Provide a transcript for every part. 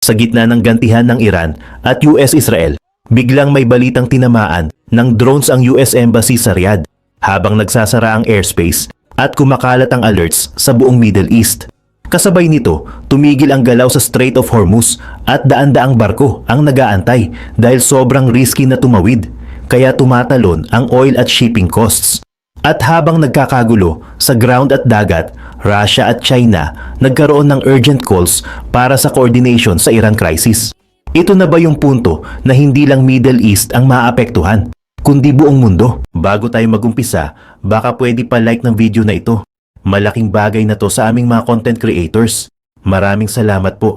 Sa gitna ng gantihan ng Iran at US-Israel, biglang may balitang tinamaan ng drones ang US Embassy sa Riyadh habang nagsasara ang airspace at kumakalat ang alerts sa buong Middle East. Kasabay nito, tumigil ang galaw sa Strait of Hormuz at daan-daang barko ang nagaantay dahil sobrang risky na tumawid, kaya tumatalon ang oil at shipping costs. At habang nagkakagulo sa ground at dagat, Russia at China nagkaroon ng urgent calls para sa coordination sa Iran crisis. Ito na ba yung punto na hindi lang Middle East ang maapektuhan, kundi buong mundo? Bago tayo magumpisa, baka pwede pa like ng video na ito. Malaking bagay na to sa aming mga content creators. Maraming salamat po.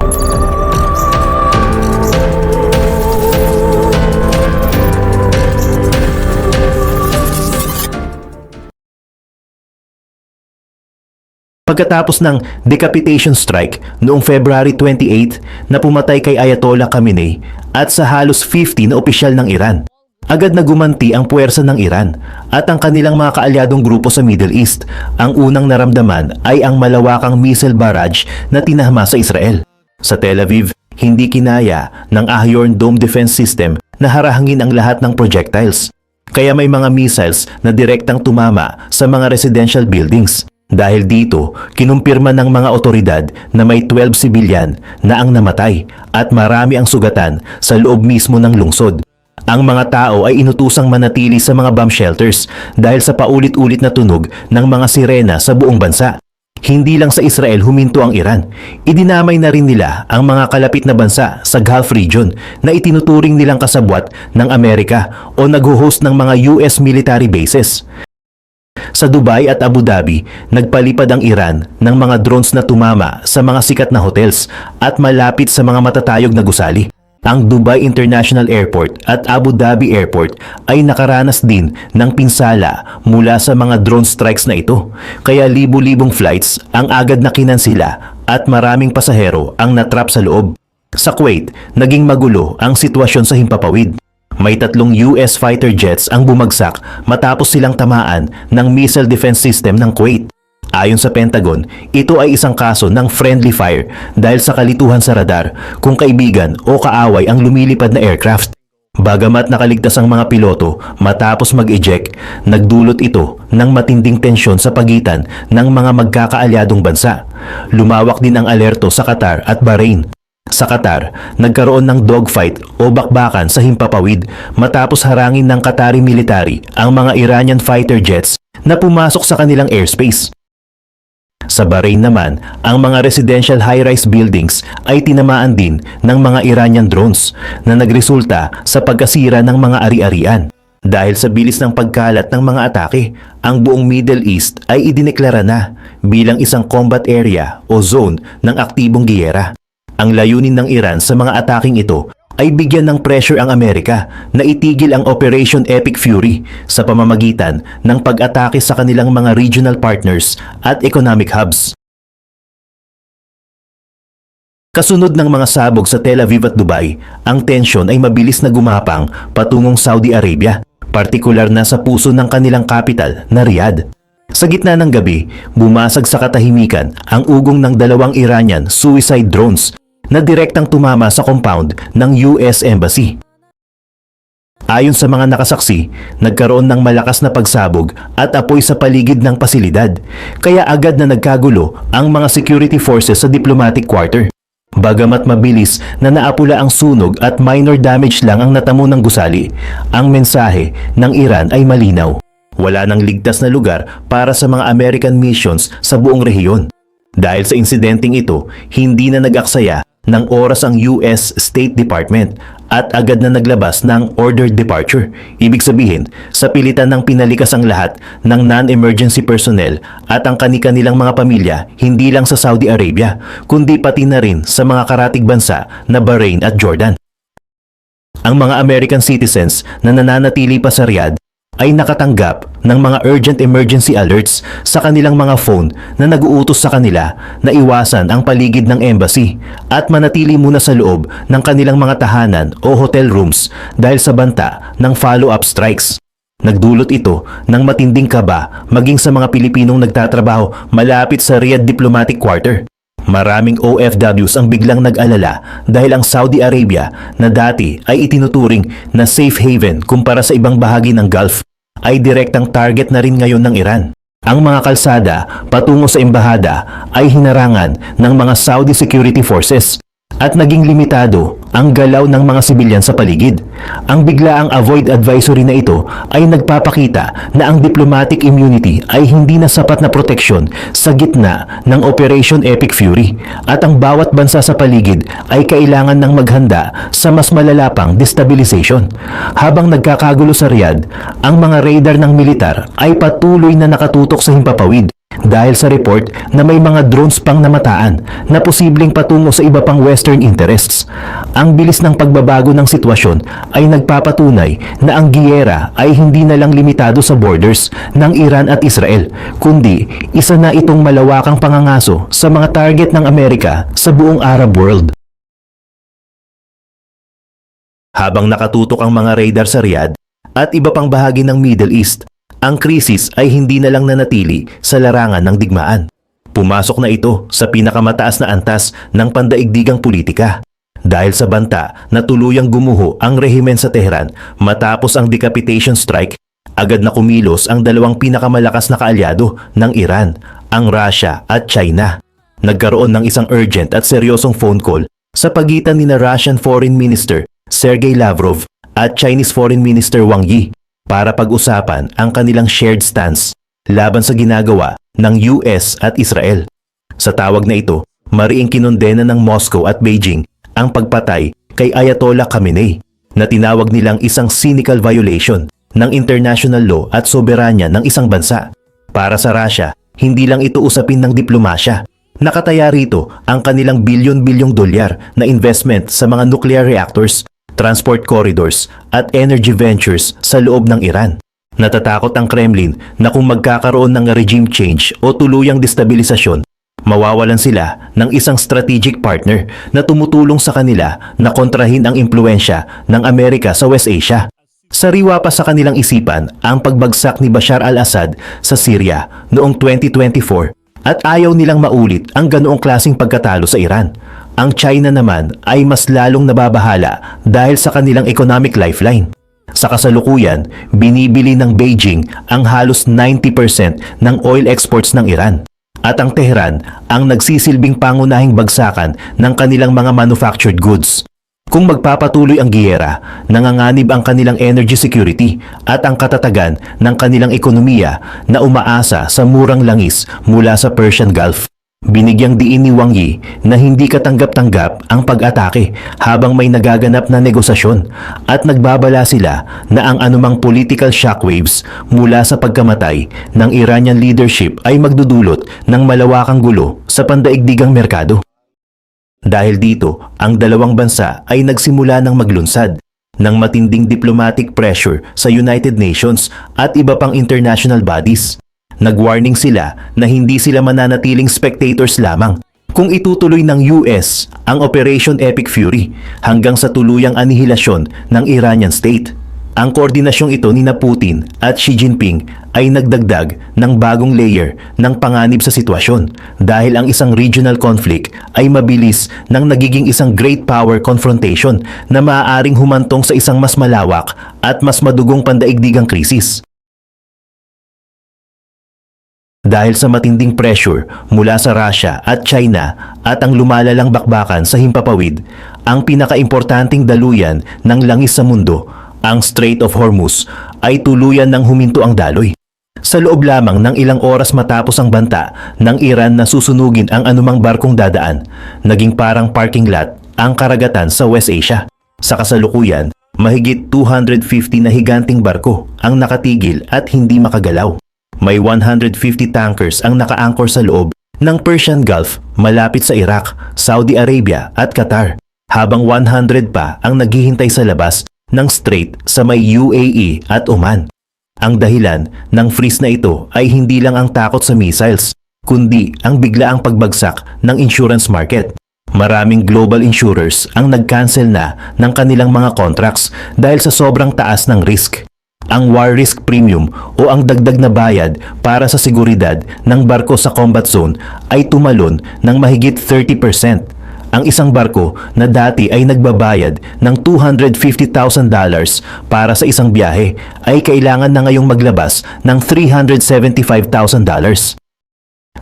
Pagkatapos ng decapitation strike noong February 28 na pumatay kay Ayatollah Khamenei at sa halos 50 na opisyal ng Iran, agad na gumanti ang puwersa ng Iran at ang kanilang mga kaalyadong grupo sa Middle East. Ang unang naramdaman ay ang malawakang missile barrage na tinahama sa Israel. Sa Tel Aviv, hindi kinaya ng Iron Dome defense system na harahangin ang lahat ng projectiles. Kaya may mga missiles na direktang tumama sa mga residential buildings. Dahil dito, kinumpirma ng mga otoridad na may 12 sibilyan na ang namatay at marami ang sugatan sa loob mismo ng lungsod. Ang mga tao ay inutusang manatili sa mga bomb shelters dahil sa paulit-ulit na tunog ng mga sirena sa buong bansa. Hindi lang sa Israel huminto ang Iran. Idinamay na rin nila ang mga kalapit na bansa sa Gulf region na itinuturing nilang kasabwat ng Amerika o nag-host ng mga US military bases. Sa Dubai at Abu Dhabi, nagpalipad ang Iran ng mga drones na tumama sa mga sikat na hotels at malapit sa mga matatayog na gusali. Ang Dubai International Airport at Abu Dhabi Airport ay nakaranas din ng pinsala mula sa mga drone strikes na ito. Kaya libu-libong flights ang agad na kinansila at maraming pasahero ang natrap sa loob. Sa Kuwait, naging magulo ang sitwasyon sa himpapawid. May 3 US fighter jets ang bumagsak matapos silang tamaan ng missile defense system ng Kuwait. Ayon sa Pentagon, ito ay isang kaso ng friendly fire dahil sa kalituhan sa radar kung kaibigan o kaaway ang lumilipad na aircraft. Bagamat nakaligtas ang mga piloto matapos mag-eject, nagdulot ito ng matinding tensyon sa pagitan ng mga magkakaalyadong bansa. Lumawak din ang alerto sa Qatar at Bahrain. Sa Qatar, nagkaroon ng dogfight o bakbakan sa himpapawid matapos harangin ng Qatari military ang mga Iranian fighter jets na pumasok sa kanilang airspace. Sa Bahrain naman, ang mga residential high-rise buildings ay tinamaan din ng mga Iranian drones na nagresulta sa pagkasira ng mga ari-arian. Dahil sa bilis ng pagkalat ng mga atake, ang buong Middle East ay idineklara na bilang isang combat area o zone ng aktibong giyera. Ang layunin ng Iran sa mga ataking ito ay bigyan ng pressure ang Amerika na itigil ang Operation Epic Fury sa pamamagitan ng pag-atake sa kanilang mga regional partners at economic hubs. Kasunod ng mga sabog sa Tel Aviv at Dubai, ang tensyon ay mabilis na gumapang patungong Saudi Arabia, partikular na sa puso ng kanilang capital na Riyadh. Sa gitna ng gabi, bumasag sa katahimikan ang ugong ng 2 Iranian suicide drones na direktang tumama sa compound ng US Embassy. Ayon sa mga nakasaksi, nagkaroon ng malakas na pagsabog at apoy sa paligid ng pasilidad, kaya agad na nagkagulo ang mga security forces sa diplomatic quarter. Bagamat mabilis na naapula ang sunog at minor damage lang ang natamo ng gusali, ang mensahe ng Iran ay malinaw. Wala nang ligtas na lugar para sa mga American missions sa buong rehiyon. Dahil sa insidenteng ito, hindi na nag-aksaya ng oras ang US State Department at agad na naglabas ng ordered departure. Ibig sabihin, sa pilitan ng pinalikas ang lahat ng non-emergency personnel at ang kani-kanilang mga pamilya hindi lang sa Saudi Arabia, kundi pati na rin sa mga karatig bansa na Bahrain at Jordan. Ang mga American citizens na nananatili pa sa Riyadh ay nakatanggap ng mga urgent emergency alerts sa kanilang mga phone na nag-uutos sa kanila na iwasan ang paligid ng embassy at manatili muna sa loob ng kanilang mga tahanan o hotel rooms dahil sa banta ng follow-up strikes. Nagdulot ito ng matinding kaba maging sa mga Pilipinong nagtatrabaho malapit sa Riyadh Diplomatic Quarter. Maraming OFWs ang biglang nag-alala dahil ang Saudi Arabia na dati ay itinuturing na safe haven kumpara sa ibang bahagi ng Gulf ay direktang target na rin ngayon ng Iran. Ang mga kalsada patungo sa embahada ay hinarangan ng mga Saudi security forces at naging limitado ang galaw ng mga sibilyan sa paligid. Ang biglaang avoid advisory na ito ay nagpapakita na ang diplomatic immunity ay hindi na sapat na proteksyon sa gitna ng Operation Epic Fury at ang bawat bansa sa paligid ay kailangan ng maghanda sa mas malala pang destabilization. Habang nagkakagulo sa Riyadh, ang mga radar ng militar ay patuloy na nakatutok sa himpapawid dahil sa report na may mga drones pang namataan na posibleng patungo sa iba pang Western interests. Ang bilis ng pagbabago ng sitwasyon ay nagpapatunay na ang giyera ay hindi na lang limitado sa borders ng Iran at Israel, kundi isa na itong malawakang pangangaso sa mga target ng Amerika sa buong Arab world. Habang nakatutok ang mga radar sa Riyadh at iba pang bahagi ng Middle East, ang krisis ay hindi na lang nanatili sa larangan ng digmaan. Pumasok na ito sa pinakamataas na antas ng pandaigdigang politika. Dahil sa banta na tuluyang gumuho ang rehimen sa Tehran matapos ang decapitation strike, agad na kumilos ang dalawang pinakamalakas na kaalyado ng Iran, ang Russia at China. Nagkaroon ng isang urgent at seryosong phone call sa pagitan ni Russian Foreign Minister Sergey Lavrov at Chinese Foreign Minister Wang Yi para pag-usapan ang kanilang shared stance laban sa ginagawa ng US at Israel. Sa tawag na ito, mariing kinondena ng Moscow at Beijing ang pagpatay kay Ayatollah Khamenei na tinawag nilang isang cynical violation ng international law at soberanya ng isang bansa. Para sa Russia, hindi lang ito usapin ng diplomasya. Nakataya rito ang kanilang bilyon-bilyong dolyar na investment sa mga nuclear reactors, transport corridors at energy ventures sa loob ng Iran. Natatakot ang Kremlin na kung magkakaroon ng regime change o tuluyang destabilisasyon, mawawalan sila ng isang strategic partner na tumutulong sa kanila na kontrahin ang impluensya ng Amerika sa West Asia. Sariwa pa sa kanilang isipan ang pagbagsak ni Bashar al-Assad sa Syria noong 2024 at ayaw nilang maulit ang ganoong klaseng pagkatalo sa Iran. Ang China naman ay mas lalong nababahala dahil sa kanilang economic lifeline. Sa kasalukuyan, binibili ng Beijing ang halos 90% ng oil exports ng Iran. At ang Tehran ang nagsisilbing pangunahing bagsakan ng kanilang mga manufactured goods. Kung magpapatuloy ang giyera, nanganganib ang kanilang energy security at ang katatagan ng kanilang ekonomiya na umaasa sa murang langis mula sa Persian Gulf. Binigyang diin ni Wang Yi na hindi katanggap-tanggap ang pag-atake habang may nagaganap na negosasyon at nagbabala sila na ang anumang political shockwaves mula sa pagkamatay ng Iranian leadership ay magdudulot ng malawakang gulo sa pandaigdigang merkado. Dahil dito, ang dalawang bansa ay nagsimula ng maglunsad ng matinding diplomatic pressure sa United Nations at iba pang international bodies. Nag-warning sila na hindi sila mananatiling spectators lamang kung itutuloy ng US ang Operation Epic Fury hanggang sa tuluyang anihilasyon ng Iranian state. Ang koordinasyong ito ni Putin at Xi Jinping ay nagdagdag ng bagong layer ng panganib sa sitwasyon dahil ang isang regional conflict ay mabilis nang nagiging isang great power confrontation na maaaring humantong sa isang mas malawak at mas madugong pandaigdigang krisis. Dahil sa matinding pressure mula sa Russia at China at ang lumalalang bakbakan sa himpapawid, ang pinakaimportanteng daluyan ng langis sa mundo, ang Strait of Hormuz, ay tuluyan ng huminto ang daloy. Sa loob lamang ng ilang oras matapos ang banta ng Iran na susunugin ang anumang barkong dadaan, naging parang parking lot ang karagatan sa West Asia. Sa kasalukuyan, mahigit 250 na higanting barko ang nakatigil at hindi makagalaw. May 150 tankers ang naka-anchor sa loob ng Persian Gulf malapit sa Iraq, Saudi Arabia at Qatar, habang 100 pa ang naghihintay sa labas ng strait sa may UAE at Oman. Ang dahilan ng freeze na ito ay hindi lang ang takot sa missiles, kundi ang biglaang pagbagsak ng insurance market. Maraming global insurers ang nag-cancel na ng kanilang mga contracts dahil sa sobrang taas ng risk. Ang war risk premium o ang dagdag na bayad para sa seguridad ng barko sa combat zone ay tumalon ng mahigit 30%. Ang isang barko na dati ay nagbabayad ng $250,000 para sa isang biyahe ay kailangan na ngayong maglabas ng $375,000.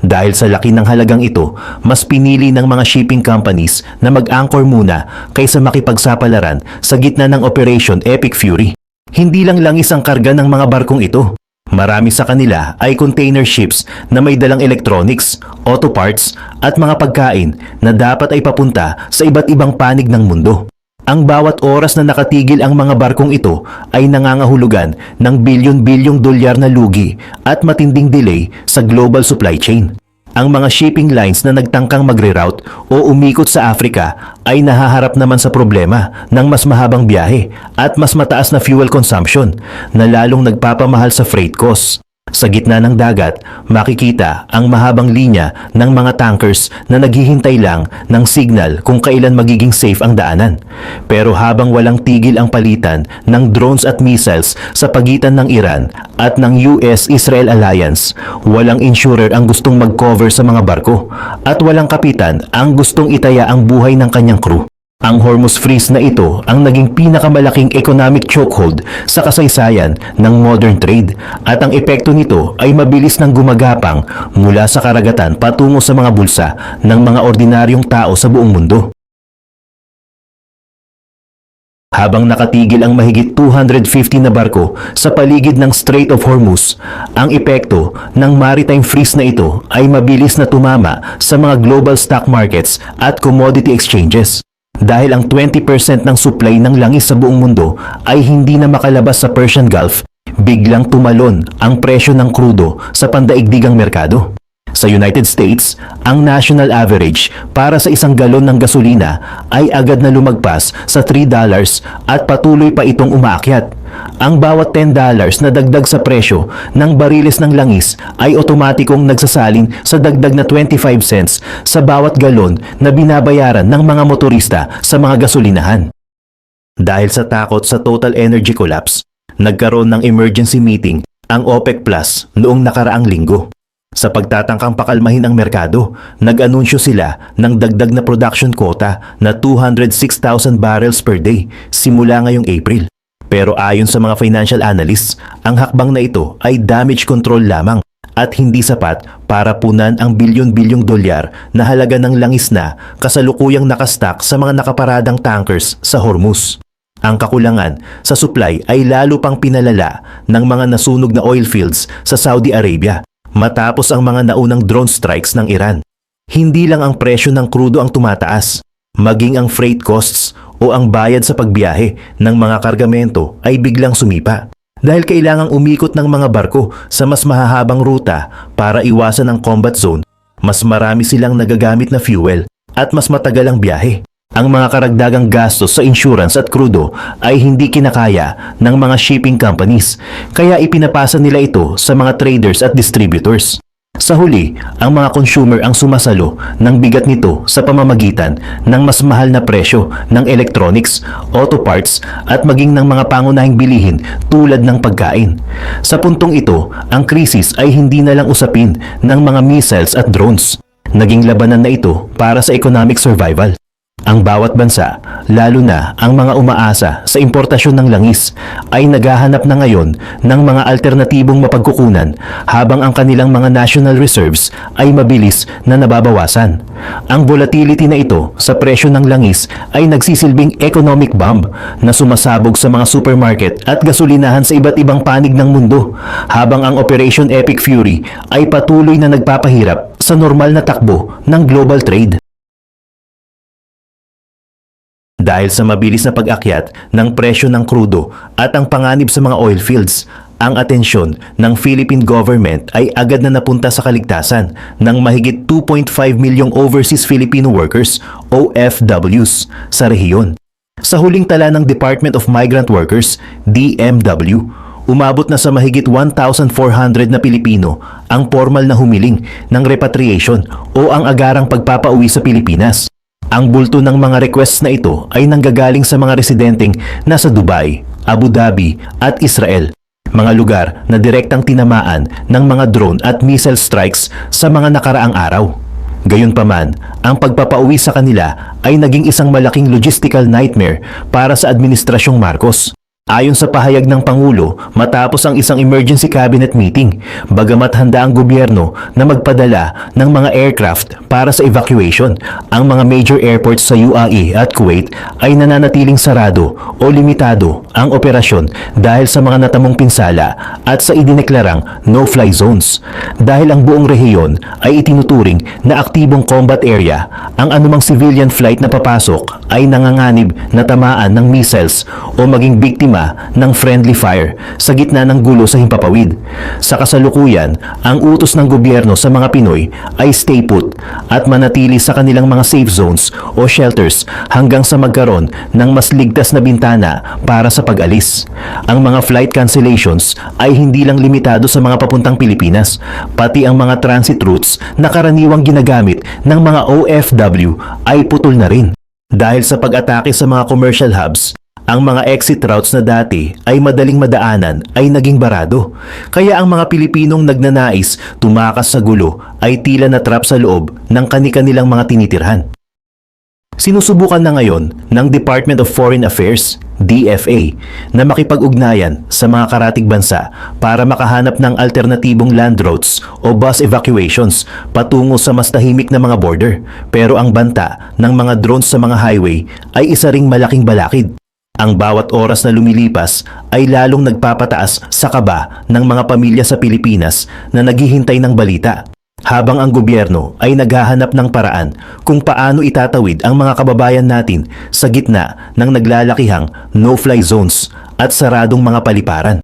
Dahil sa laki ng halagang ito, mas pinili ng mga shipping companies na mag-anchor muna kaysa makipagsapalaran sa gitna ng Operation Epic Fury. Hindi lang langis ang karga ng mga barkong ito. Marami sa kanila ay container ships na may dalang electronics, auto parts at mga pagkain na dapat ay papunta sa iba't ibang panig ng mundo. Ang bawat oras na nakatigil ang mga barkong ito ay nangangahulugan ng bilyon-bilyong dolyar na lugi at matinding delay sa global supply chain. Ang mga shipping lines na nagtangkang magre-route o umikot sa Africa ay nahaharap naman sa problema ng mas mahabang biyahe at mas mataas na fuel consumption na lalong nagpapamahal sa freight costs. Sa gitna ng dagat, makikita ang mahabang linya ng mga tankers na naghihintay lang ng signal kung kailan magiging safe ang daanan. Pero habang walang tigil ang palitan ng drones at missiles sa pagitan ng Iran at ng US-Israel Alliance, walang insurer ang gustong mag-cover sa mga barko at walang kapitan ang gustong itaya ang buhay ng kanyang crew. Ang Hormuz Freeze na ito ang naging pinakamalaking economic chokehold sa kasaysayan ng modern trade at ang epekto nito ay mabilis nang gumagapang mula sa karagatan patungo sa mga bulsa ng mga ordinaryong tao sa buong mundo. Habang nakatigil ang mahigit 250 na barko sa paligid ng Strait of Hormuz, ang epekto ng maritime freeze na ito ay mabilis na tumama sa mga global stock markets at commodity exchanges. Dahil ang 20% ng supply ng langis sa buong mundo ay hindi na makalabas sa Persian Gulf, biglang tumalon ang presyo ng krudo sa pandaigdigang merkado. Sa United States, ang national average para sa isang galon ng gasolina ay agad na lumagpas sa $3 at patuloy pa itong umaakyat. Ang bawat $10 na dagdag sa presyo ng bariles ng langis ay otomatikong nagsasalin sa dagdag na 25 cents sa bawat galon na binabayaran ng mga motorista sa mga gasolinahan. Dahil sa takot sa total energy collapse, nagkaroon ng emergency meeting ang OPEC Plus noong nakaraang linggo. Sa pagtatangkang pakalmahin ang merkado, nag-anunsyo sila ng dagdag na production quota na 206,000 barrels per day simula ngayong April. Pero ayon sa mga financial analysts, ang hakbang na ito ay damage control lamang at hindi sapat para punan ang bilyon-bilyong dolyar na halaga ng langis na kasalukuyang nakastock sa mga nakaparadang tankers sa Hormuz. Ang kakulangan sa supply ay lalo pang pinalala ng mga nasunog na oil fields sa Saudi Arabia matapos ang mga naunang drone strikes ng Iran. Hindi lang ang presyo ng krudo ang tumataas, maging ang freight costs o ang bayad sa pagbiyahe ng mga kargamento ay biglang sumipa. Dahil kailangang umikot ng mga barko sa mas mahahabang ruta para iwasan ang combat zone, mas marami silang nagagamit na fuel at mas matagal ang biyahe. Ang mga karagdagang gastos sa insurance at krudo ay hindi kinakaya ng mga shipping companies, kaya ipinapasa nila ito sa mga traders at distributors. Sa huli, ang mga consumer ang sumasalo ng bigat nito sa pamamagitan ng mas mahal na presyo ng electronics, auto parts at maging ng mga pangunahing bilihin tulad ng pagkain. Sa puntong ito, ang krisis ay hindi na lang usapin ng mga missiles at drones. Naging labanan na ito para sa economic survival. Ang bawat bansa, lalo na ang mga umaasa sa importasyon ng langis, ay naghahanap na ngayon ng mga alternatibong mapagkukunan habang ang kanilang mga national reserves ay mabilis na nababawasan. Ang volatility na ito sa presyo ng langis ay nagsisilbing economic bomb na sumasabog sa mga supermarket at gasolinahan sa iba't ibang panig ng mundo, habang ang Operation Epic Fury ay patuloy na nagpapahirap sa normal na takbo ng global trade. Dahil sa mabilis na pag-akyat ng presyo ng krudo at ang panganib sa mga oil fields, ang atensyon ng Philippine government ay agad na napunta sa kaligtasan ng mahigit 2.5 milyong overseas Filipino workers OFWs sa rehiyon. Sa huling tala ng Department of Migrant Workers, DMW, umabot na sa mahigit 1,400 na Pilipino ang formal na humiling ng repatriation o ang agarang pagpapauwi sa Pilipinas. Ang bulto ng mga requests na ito ay nanggagaling sa mga residenteng nasa Dubai, Abu Dhabi at Israel. mga lugar na direktang tinamaan ng mga drone at missile strikes sa mga nakaraang araw. Gayunpaman, ang pagpapauwi sa kanila ay naging isang malaking logistical nightmare para sa Administrasyong Marcos. Ayon sa pahayag ng Pangulo matapos ang isang emergency cabinet meeting, bagamat handa ang gobyerno na magpadala ng mga aircraft para sa evacuation, ang mga major airports sa UAE at Kuwait ay nananatiling sarado o limitado ang operasyon dahil sa mga natamong pinsala at sa idineklarang no-fly zones. Dahil ang buong rehiyon ay itinuturing na aktibong combat area, ang anumang civilian flight na papasok ay nanganganib na tamaan ng missiles o maging biktima ng friendly fire sa gitna ng gulo sa himpapawid. Sa kasalukuyan, ang utos ng gobyerno sa mga Pinoy ay stay put at manatili sa kanilang mga safe zones o shelters hanggang sa magkaroon ng mas ligtas na bintana para sa pag-alis. Ang mga flight cancellations ay hindi lang limitado sa mga papuntang Pilipinas, pati ang mga transit routes na karaniwang ginagamit ng mga OFW ay putol na rin. Dahil sa pag-atake sa mga commercial hubs, ang mga exit routes na dati ay madaling madaanan ay naging barado. Kaya ang mga Pilipinong nagnanais tumakas sa gulo ay tila na-trap sa loob ng kani-kanilang mga tinitirhan. Sinusubukan na ngayon ng Department of Foreign Affairs, DFA, na makipag-ugnayan sa mga karatig bansa para makahanap ng alternatibong land routes o bus evacuations patungo sa mas tahimik na mga border. Pero ang banta ng mga drones sa mga highway ay isa ring malaking balakid. Ang bawat oras na lumilipas ay lalong nagpapataas sa kaba ng mga pamilya sa Pilipinas na naghihintay ng balita, habang ang gobyerno ay naghahanap ng paraan kung paano itatawid ang mga kababayan natin sa gitna ng naglalakihang no-fly zones at saradong mga paliparan.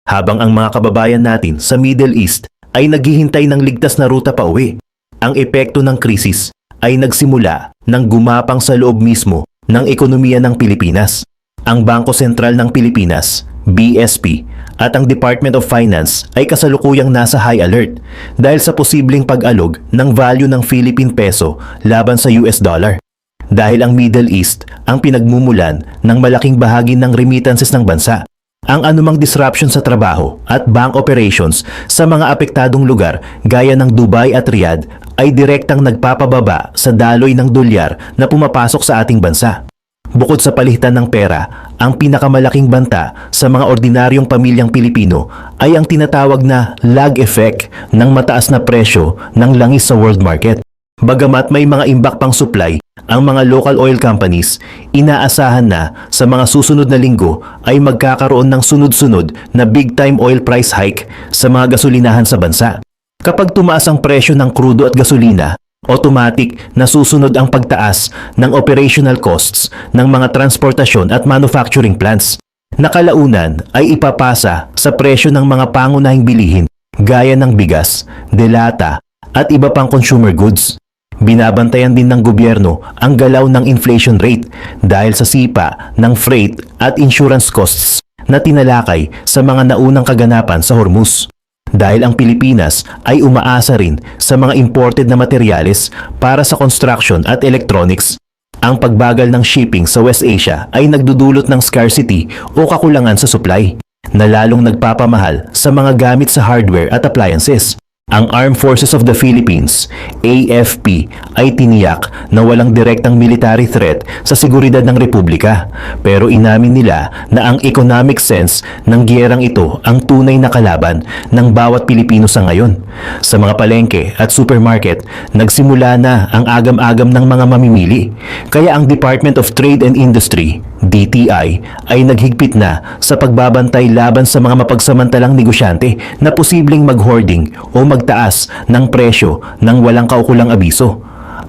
Habang ang mga kababayan natin sa Middle East ay naghihintay ng ligtas na ruta pa uwi, ang epekto ng krisis ay nagsimula nang gumapang sa loob mismo ng ekonomiya ng Pilipinas. Ang Bangko Sentral ng Pilipinas, BSP, at ang Department of Finance ay kasalukuyang nasa high alert dahil sa posibleng pag-alog ng value ng Philippine peso laban sa US dollar. Dahil ang Middle East ang pinagmumulan ng malaking bahagi ng remittances ng bansa. Ang anumang disruption sa trabaho at bank operations sa mga apektadong lugar gaya ng Dubai at Riyadh ay direktang nagpapababa sa daloy ng dolyar na pumapasok sa ating bansa. Bukod sa palitan ng pera, ang pinakamalaking banta sa mga ordinaryong pamilyang Pilipino ay ang tinatawag na lag effect ng mataas na presyo ng langis sa world market. Bagamat may mga imbak pang supply, ang mga local oil companies, inaasahan na sa mga susunod na linggo ay magkakaroon ng sunod-sunod na big-time oil price hike sa mga gasolinahan sa bansa. Kapag tumaas ang presyo ng krudo at gasolina, automatic na susunod ang pagtaas ng operational costs ng mga transportasyon at manufacturing plants. Nakalaunan ay ipapasa sa presyo ng mga pangunahing bilihin gaya ng bigas, delata at iba pang consumer goods. Binabantayan din ng gobyerno ang galaw ng inflation rate dahil sa sipa ng freight at insurance costs na tinalakay sa mga naunang kaganapan sa Hormuz. Dahil ang Pilipinas ay umaasa rin sa mga imported na materyales para sa construction at electronics. Ang pagbagal ng shipping sa West Asia ay nagdudulot ng scarcity o kakulangan sa supply, na lalong nagpapamahal sa mga gamit sa hardware at appliances. Ang Armed Forces of the Philippines, AFP, ay tiniyak na walang direktang military threat sa seguridad ng Republika. Pero inamin nila na ang economic sense ng giyerang ito ang tunay na kalaban ng bawat Pilipino sa ngayon. Sa mga palengke at supermarket, nagsimula na ang agam-agam ng mga mamimili. Kaya ang Department of Trade and Industry, DTI, ay naghigpit na sa pagbabantay laban sa mga mapagsamantalang negosyante na posibleng mag-hoarding o magtaas ng presyo ng walang kaukulang abiso.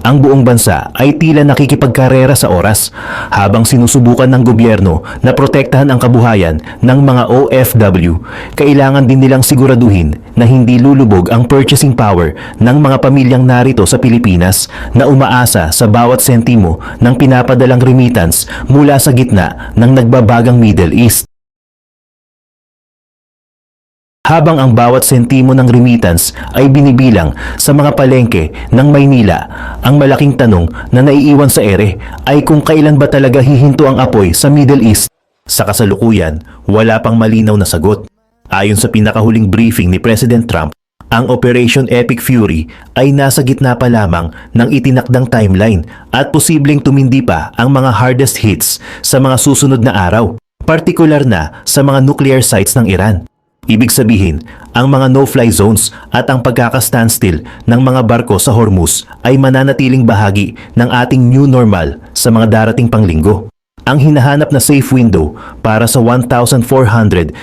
Ang buong bansa ay tila nakikipagkarera sa oras habang sinusubukan ng gobyerno na protektahan ang kabuhayan ng mga OFW. Kailangan din nilang siguraduhin na hindi lulubog ang purchasing power ng mga pamilyang narito sa Pilipinas na umaasa sa bawat sentimo ng pinapadalang remittance mula sa gitna ng nagbabagang Middle East. Habang ang bawat sentimo ng remittance ay binibilang sa mga palengke ng Maynila, ang malaking tanong na naiiwan sa ere ay kung kailan ba talaga hihinto ang apoy sa Middle East. Sa kasalukuyan, wala pang malinaw na sagot. Ayon sa pinakahuling briefing ni President Trump, ang Operation Epic Fury ay nasa gitna pa lamang ng itinakdang timeline at posibleng tumindi pa ang mga hardest hits sa mga susunod na araw, partikular na sa mga nuclear sites ng Iran. Ibig sabihin, ang mga no-fly zones at ang pagkaka-standstill ng mga barko sa Hormuz ay mananatiling bahagi ng ating new normal sa mga darating pang linggo. Ang hinahanap na safe window para sa 1,400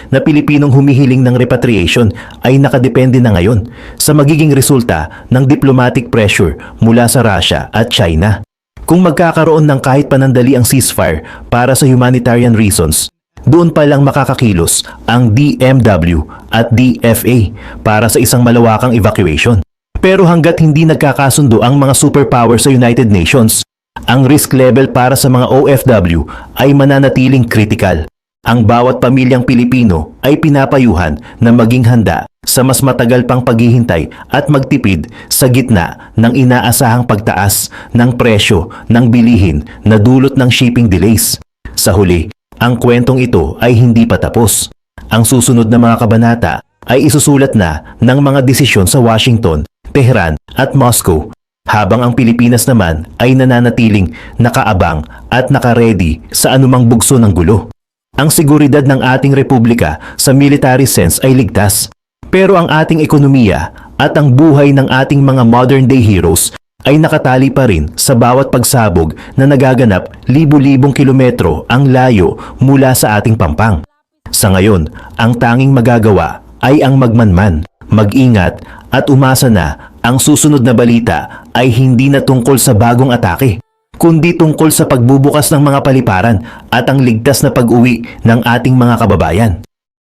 na Pilipinong humihiling ng repatriation ay nakadepende na ngayon sa magiging resulta ng diplomatic pressure mula sa Russia at China. Kung magkakaroon ng kahit panandali ang ceasefire para sa humanitarian reasons, doon pa lang makakakilos ang DMW at DFA para sa isang malawakang evacuation. Pero hanggat hindi nagkakasundo ang mga superpower sa United Nations, ang risk level para sa mga OFW ay mananatiling critical. Ang bawat pamilyang Pilipino ay pinapayuhan na maging handa sa mas matagal pang paghihintay at magtipid sa gitna ng inaasahang pagtaas ng presyo ng bilihin na dulot ng shipping delays. Sa huli, ang kwentong ito ay hindi pa tapos. Ang susunod na mga kabanata ay isusulat na ng mga desisyon sa Washington, Tehran at Moscow, habang ang Pilipinas naman ay nananatiling nakaabang at nakaredy sa anumang bugso ng gulo. Ang seguridad ng ating republika sa military sense ay ligtas, pero ang ating ekonomiya at ang buhay ng ating mga modern-day heroes ay nakatali pa rin sa bawat pagsabog na nagaganap libu-libong kilometro ang layo mula sa ating pampang. Sa ngayon, ang tanging magagawa ay ang magmanman, mag-ingat at umasa na ang susunod na balita ay hindi na tungkol sa bagong atake, kundi tungkol sa pagbubukas ng mga paliparan at ang ligtas na pag-uwi ng ating mga kababayan.